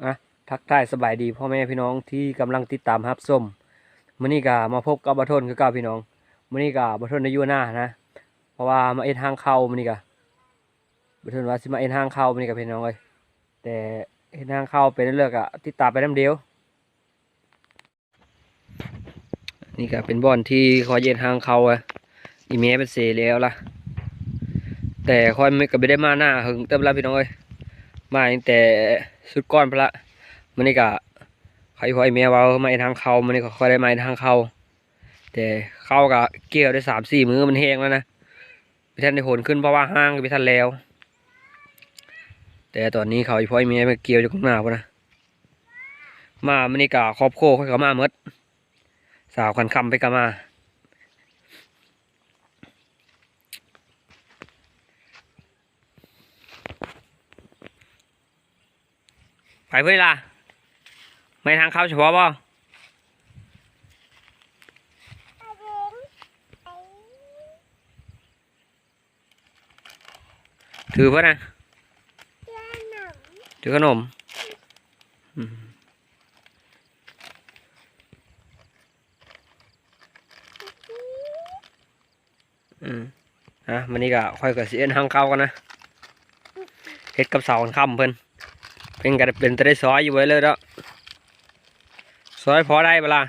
อ่ะทักทายสบายดีพ่อแม่พี่น้องที่กำลังติดตามรับชมมื้อนี้ก็มาพบกับบ่ทนคือเก่าพี่น้องมื้อนี้ก็บ่ทนได้อยู่หน้านะเพราะว่ามาเอ็ดทางเข้ามื้อนี้ก็บ่ทนว่าสิมาเอ็ดทางเข้ามื้อนี้ก็พี่น้องเอ้ยแต่เอ็ดทางเข้าเป็นเรื่องก็ติดตามไปนำเดียวนี่ก็เป็นบ่อนที่คอยเย็นทางเข้าอ่ะอีเมลเป็นเสียแล้วล่ะแต่คอยไม่ก็ไม่ได้มาหน้าหึงเติมแล้วพี่น้องเอ้ยมาตั้งแต่สุดก้อนพนละมื้อนี้ก็ใครพออีเมลว่ามาเอ็ดทางเข้ามื้อนี้ก็ค่อยได้มาเอ็ดทางเข้า แต่เข้ากับเกี่ยวได้3-4 มื้อมันแห้งแล้วนะพี่ท่านได้ผลขึ้นเพราะว่าห้างพี่ท่านแล้วแต่ตอนนี้เขาอีพ่อยเมียมาเกี่ยวอยู่ข้างหน้าพุ่นนะมามันนี่กะครอบโครัวเขามาเมดสาวคันคำไปกะมาไปเพื่อนล่ะไม่ทางเข้าเฉพาะบ่ถือเพื่อนนะถือขนมอืมมันนี่กะค่อยกับเสียนทางเข้ากันนะเฮ็ดกับสาวคันคำเพิ่นเป็นกันเป็นตะได้ซอยอยู่ไว้เลยแล้วซอยพอได้เวลา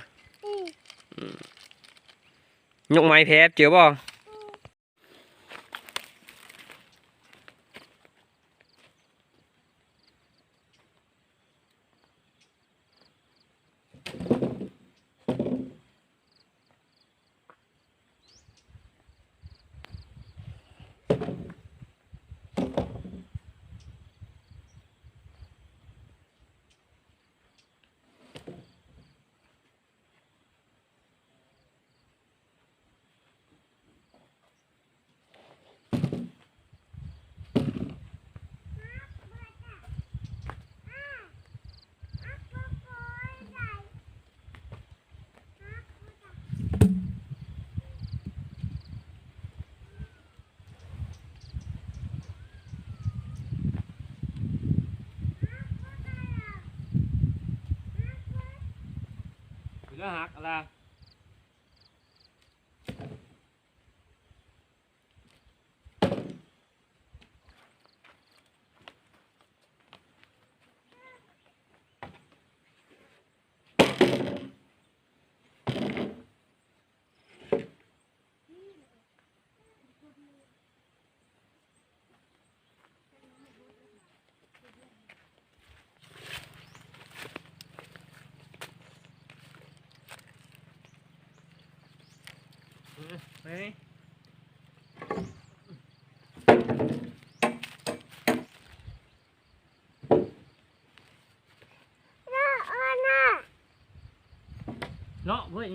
ยกไม้แพบเจียวบ่เรื่องหักอะไรไปเนาะเพื่อน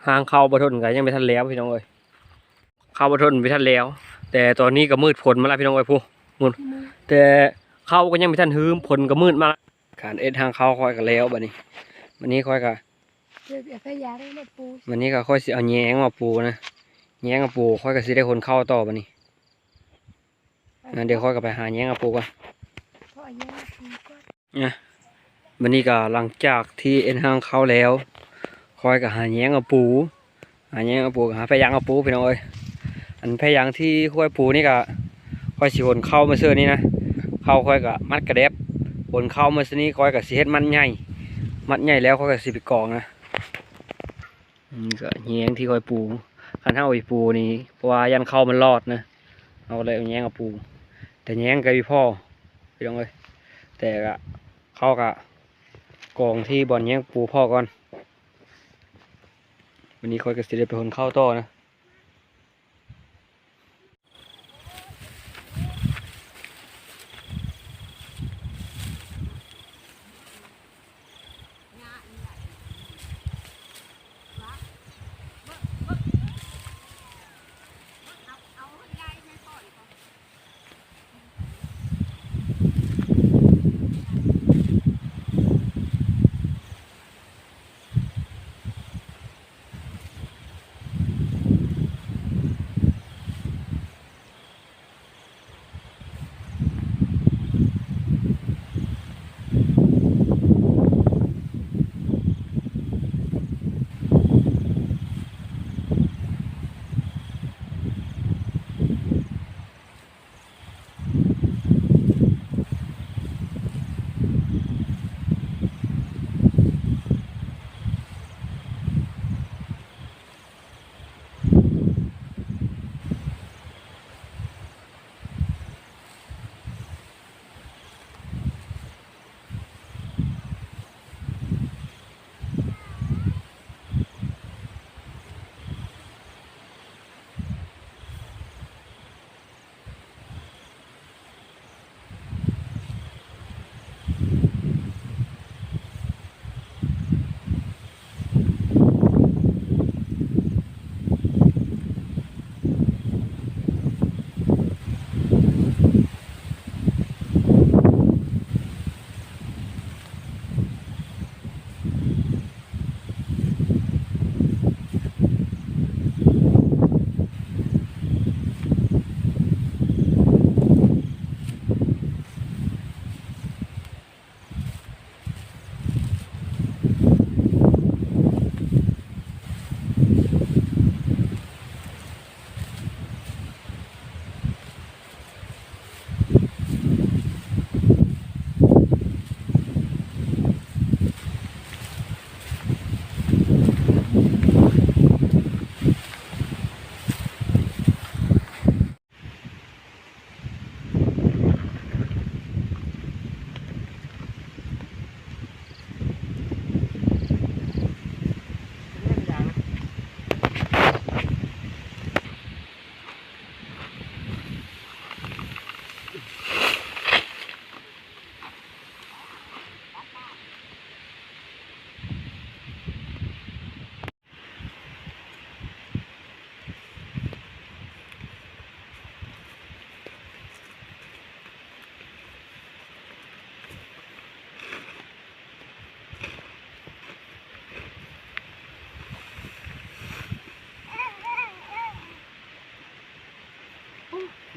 ทางเข้าบทนกันยังไม่ทันแล้วพี่น้องเอ้ยเข้าบทนไม่ทันแล้วแต่ตอนนี้ก็มืดฝนมาแล้วพี่น้องเอ้ยพูมืดแต่เข้าก็ยังไม่ทันหืมฝนก็มืดมาการเอ็ดทางเข้าค่อยกันแล้วบัดนี้วันนี้ค่อยกันวันนี้ก็ค่อยสิเอาแยงมาปูนะแยงมาปูค่อยก็สิได้คนเข้าต่อบัดนี้เดี๋ยวค่อยก็ไปหาแยงมาปูก่อนเนี่ยวันนี้ก็หลังจากที่เอ็นทางเข้าแล้วค่อยก็หาแยงมาปูหาแยงมาปูหาพยางมาปูพี่น้องเอ้ยอันพยางที่ค่อยปูนี่ก็ค่อยสิคนเข้ามาเสื้อนี่นะเข้าค่อยก็มัดกระเด็บคนเข้ามาเสื้อนี้ค่อยก็สิเฮ็ดมันใหญ่มัดใหญ่แล้วค่อยก็สิไปกองนะก็แยงที่ค่อยปูคันเท้าไปปูนี่เพราะว่ายันเข้ามันรอดนะเอาเลยเอาแยงมาปูแต่แยงก็มีพ่อพี่น้องเอ้ยแต่ก็เข้ากับกองที่บอลแยงปูพ่อก่อนวันนี้ค่อยก็สิได้ไปคนเข้าต่อนะ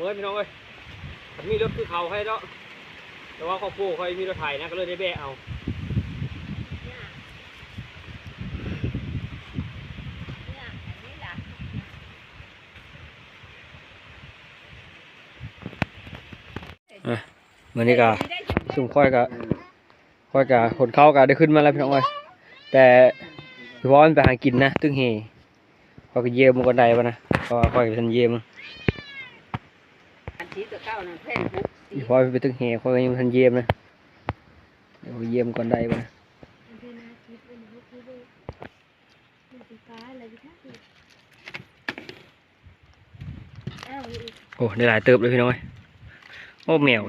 มื่อพี่น้องเอ้ยมีรถคือเขาให้เนาะแต่ว่าครอบครัวเขามีรถไถนะก็เลยได้แบะเอาเมื่อนี้ก็สุ่มค่อยกับขนเข้ากับได้ขึ้นมาแล้วพี่น้องเอ้ยแต่เฉพาะมันไปหากินนะตึ้งเฮเขาก็เยี่ยมมันก็ได้ปะนะเพราะว่าค่อยไปทันเยี่ยมพอไปตึ้งเฮค่อยก็ยังทันเยี่ยมนะเดี๋ยวเยี่ยมก่อนได้ปะนะโอ้ได้หลายเติบเลยพี่น้องเอ้ยโอ้แมว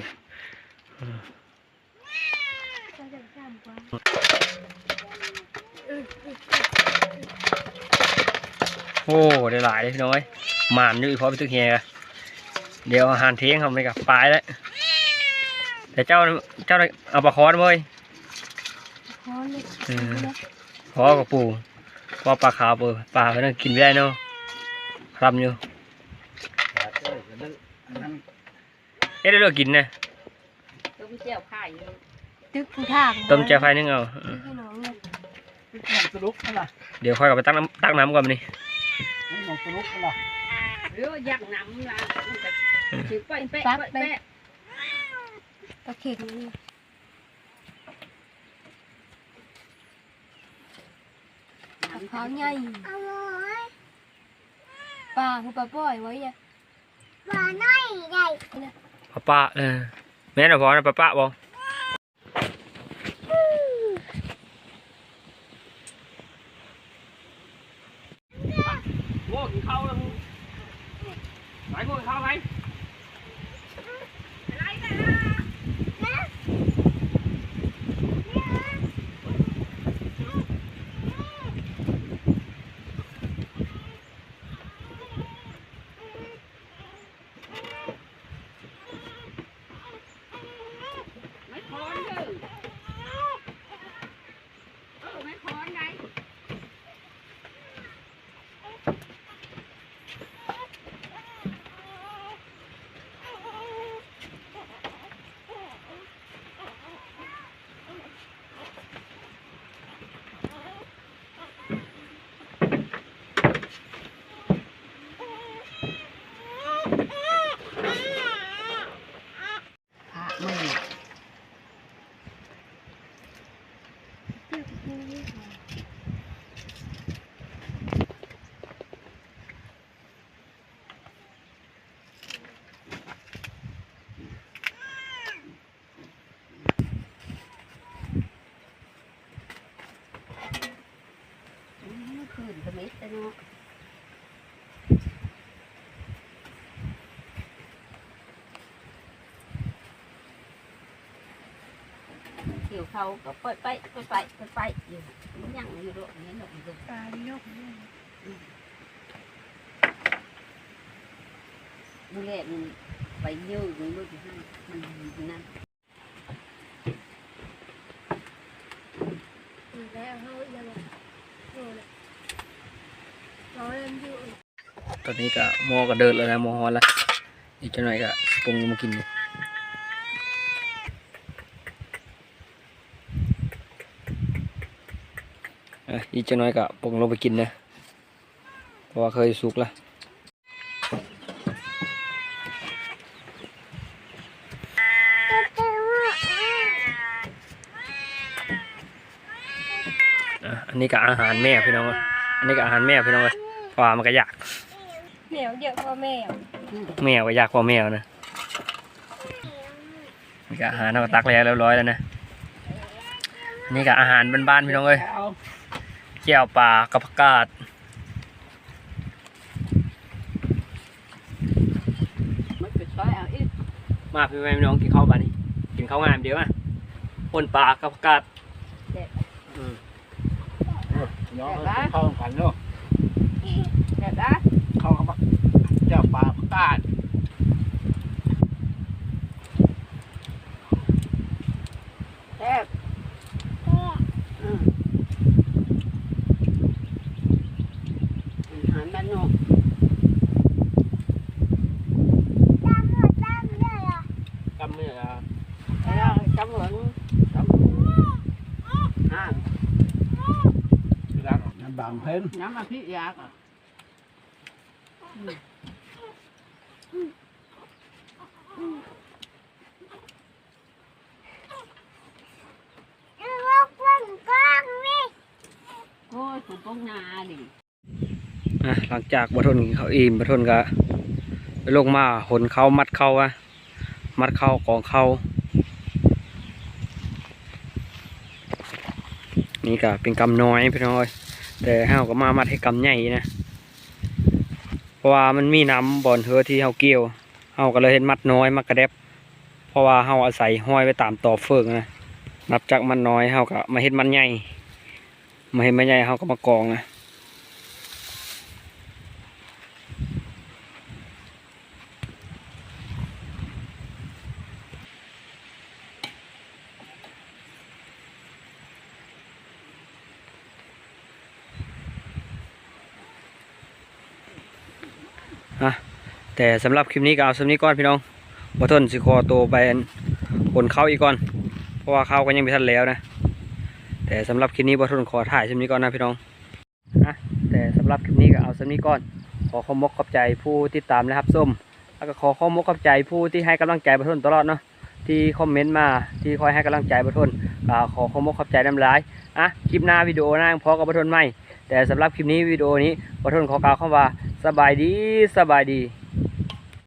โอ้ได้หลายเลยพี่น้อยหมานอยู่พอไปตึกเฮียเดี๋ยวอาหารเที่ยงทำไปกับปลายแล้วแต่เจ้าเอาปลาคอนเว้ยคอกับปูว่าปลาขาวปูปลาเพื่อนกินไม่ได้เนาะทำอยู่ได้เลือกกินนะต้มแจ่วไข่ตึกผู้ทางต้มแจ่วไข่นึงเอาเดี๋ยวค่อยกลับไปตักน้ำก่อนนี่หรือยักน้ำละถือไปแปะตะเข็งเขาใหญ่ปลาคือปลาป่อยไว้เนี่ยปลาน้อยใหญ่ปลาแม่น่ะพอนะปลาบ่กินข้าวแล้วมึงไหนพวกข้าวไหมไม่พอนเด้อไม่พอนไงเกี่ยวเขาก็ไปอยู่ยังอยู่ด้วยนี่หนกอยู่ตาโยกดูแลมันไปเยอะอยู่ด้วยที่นั่นมันนั่นแล้วเขายังตอนนี้ก็หม้อก็เดินแล้วนะหม้อฮอนแล้วอีกจังหน่อยก็ปรุงมากินอีกจังหน่อยก็ปรุงลงไปกินนะเพราะว่าเคยสุกแล้วอันนี้ก็อาหารแม่พี่น้องอันนี้ก็อาหารแม่พี่น้องเลยปลามันก็อยากแมวเยอะกว่าแมวก็อยากกว่าแมวนะนี่ก็อาหารเราตักแล้วเรียบร้อยแล้วนะอันนี้ก็อาหารบ้านๆพี่น้องเลยเจียวปลากับผักกาดมาพี่แม่พี่น้องกินข้าวบ้านนี้กินข้าวงามเดียวอ่ะปนปลากับผักกาดน้องเข้ากันเนาะเข้ากับเจ้าปลาประกาศแซ่บอาหารบ้านนอก จำเหมือนจำอ่า น้ำบางเพ้น น้ำมาพี่ยากอ่ะ โอ้ยถูกป้องนาดิ หลังจากบะทนกินข้าวอิ่มบะทนก็ไปลงมาหนเขามัดเขามัดเขากองเขานี่ก็เป็นกำน้อยพี่น้อยแต่เฮาก็มามัดให้กำใหญ่นะเพราะว่ามันมีน้ำบ่อนเทือที่เฮาเกี่ยวเฮาก็เลยเห็นมัดน้อยมัดกระเด็บเพราะว่าเฮาอาศัยห้อยไว้ตามต่อเฟืองนะนับจากมันน้อยเฮาก็มาเห็นมันใหญ่มาเห็นมันใหญ่เฮาก็มากองนะแต่สำหรับคลิปนี้ก็เอาสำนี้ก่อนพี่น้องบ่ทนสิคอตัวไปขนเข้าอีกก่อนเพราะว่าเข้าก็ยังไม่ทันแล้วนะแต่สำหรับคลิปนี้บ่ทนขอถ่ายสำนี้ก่อนนะพี่น้องแต่สำหรับคลิปนี้ก็เอาสำนี้ก่อนขอขอบขอบใจผู้ติดตามนะครับส้มแล้วก็ขอขอบขอบใจผู้ที่ให้กำลังใจบ่ทนตลอดเนาะที่คอมเมนต์มาที่คอยให้กำลังใจบ่ทนขอขอบขอบใจน้ำลายคลิปหน้าวิดีโอหน้าพอกับบ่ทนใหม่แต่สำหรับคลิปนี้วิดีโอนี้บ่ทนขอกล่าวคำว่าสบายดี